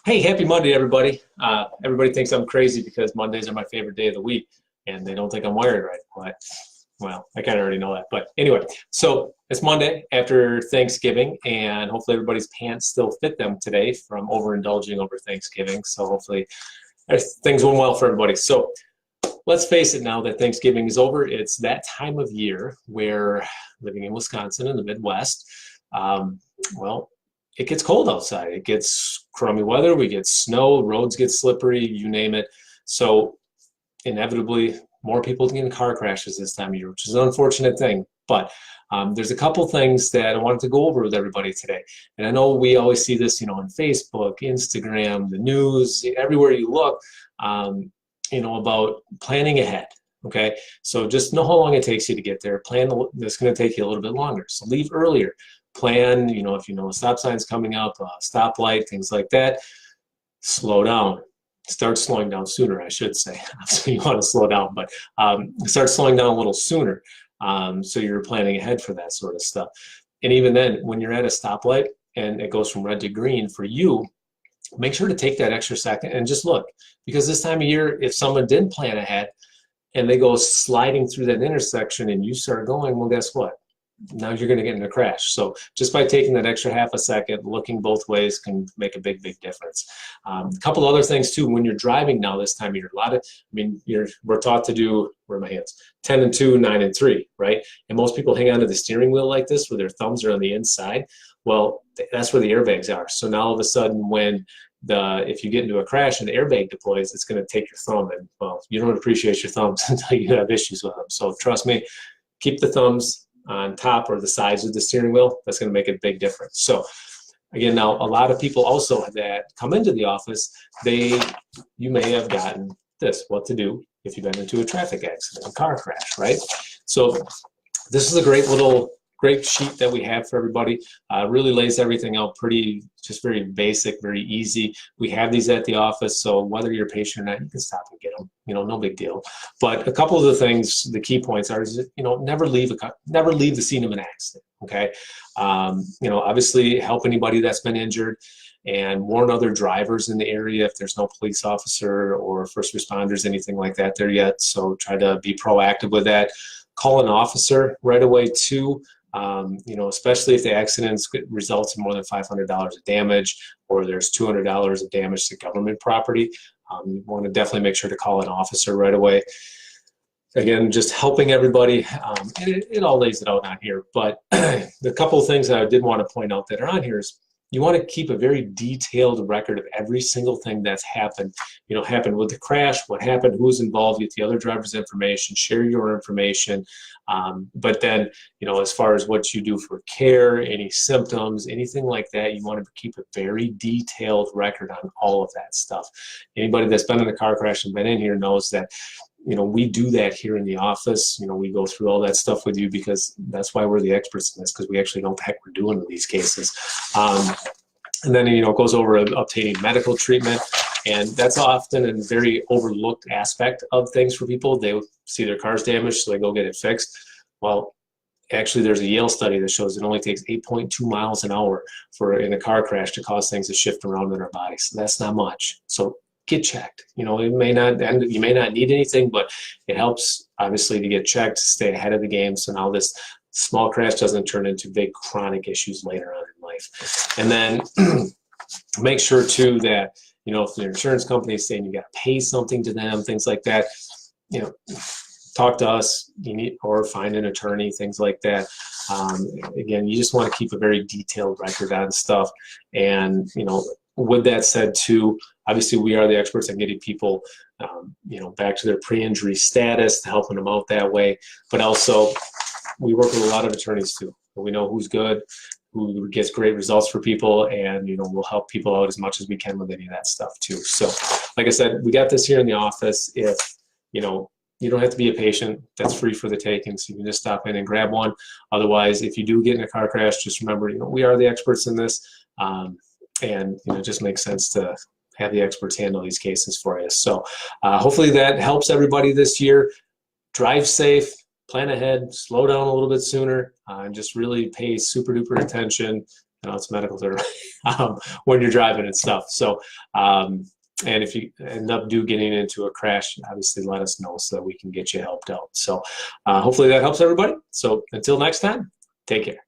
Hey, happy Monday, everybody. Everybody thinks I'm crazy because Mondays are my favorite day of the week, and they don't think I'm wired right. Well, I kind of already know that. But anyway, so it's Monday after Thanksgiving, and hopefully everybody's pants still fit them today from overindulging over Thanksgiving. So hopefully things went well for everybody. So let's face it, now that Thanksgiving is over, it's that time of year where living in Wisconsin in the Midwest, um, well, it gets cold outside. It gets crummy weather. We get snow, roads get slippery, you name it. So inevitably, more people get in car crashes this time of year, which is an unfortunate thing. But there's a couple things that I wanted to go over with everybody today. And I know we always see this, on Facebook, Instagram, the news, everywhere you look, about planning ahead. Okay, so just know how long it takes you to get there. Plan that's going to take you a little bit longer. So leave earlier. Plan, if you know a stop sign's coming up, a stoplight, things like that. Slow down. Start slowing down sooner, I should say. So you want to slow down, but start slowing down a little sooner. So you're planning ahead for that sort of stuff. And even then, when you're at a stoplight and it goes from red to green for you, make sure to take that extra second and just look. Because this time of year, if someone didn't plan ahead and they go sliding through that intersection and you start going, well, guess what? Now you're going to get in a crash. So just by taking that extra half a second, looking both ways can make a big, big difference. A couple other things too, when you're driving now this time of year, we're taught to do, where are my hands? 10 and 2, 9 and 3, right? And most people hang on to the steering wheel like this where their thumbs are on the inside. Well, that's where the airbags are. So now all of a sudden if you get into a crash and the airbag deploys, it's going to take your thumb, and well, you don't appreciate your thumbs until you have issues with them. So trust me, keep the thumbs on top or the sides of the steering wheel. That's going to make a big difference. So again, now a lot of people also that come into the office, you may have gotten this, what to do if you've been into a traffic accident, a car crash, right? So this is a great sheet that we have for everybody. Really lays everything out just very basic, very easy. We have these at the office, so whether you're a patient or not, you can stop and get them. No big deal. But a couple of the things, the key points are, never leave the scene of an accident. Okay, obviously help anybody that's been injured, and warn other drivers in the area if there's no police officer or first responders, anything like that there yet. So try to be proactive with that. Call an officer right away too. Especially if the accident results in more than $500 of damage, or there's $200 of damage to government property. You want to definitely make sure to call an officer right away. Again, just helping everybody. It all lays it out on here, but the couple of things that I did want to point out that are on here is you want to keep a very detailed record of every single thing that's happened. Happened with the crash, what happened, who's involved, get the other driver's information, share your information. But then, as far as what you do for care, any symptoms, anything like that, you want to keep a very detailed record on all of that stuff. Anybody that's been in a car crash and been in here knows that we do that here in the office. We go through all that stuff with you because that's why we're the experts in this, because we actually know what the heck we're doing with these cases. And then, it goes over obtaining medical treatment. And that's often a very overlooked aspect of things for people. They see their car's damaged, so they go get it fixed. Well, actually, there's a Yale study that shows it only takes 8.2 miles an hour in a car crash to cause things to shift around in our body. So that's not much. So get checked. It may not end, you may not need anything, but it helps obviously to get checked, stay ahead of the game. So now this small crash doesn't turn into big chronic issues later on in life. And then make sure too that, if the insurance company is saying you got to pay something to them, things like that, talk to us, or find an attorney, things like that. Again, you just want to keep a very detailed record on stuff. And, with that said too, obviously we are the experts at getting people, back to their pre-injury status, helping them out that way. But also we work with a lot of attorneys too. We know who's good, who gets great results for people, and we'll help people out as much as we can with any of that stuff too. So like I said, we got this here in the office. If you don't have to be a patient, that's free for the taking, so you can just stop in and grab one. Otherwise, if you do get in a car crash, just remember, we are the experts in this, and it just makes sense to have the experts handle these cases for you. So hopefully that helps everybody this year. Drive safe, plan ahead, slow down a little bit sooner, and just really pay super duper attention I know it's medical term, when you're driving and stuff. So, and if you end up getting into a crash, obviously let us know so that we can get you helped out. So hopefully that helps everybody. So until next time, take care.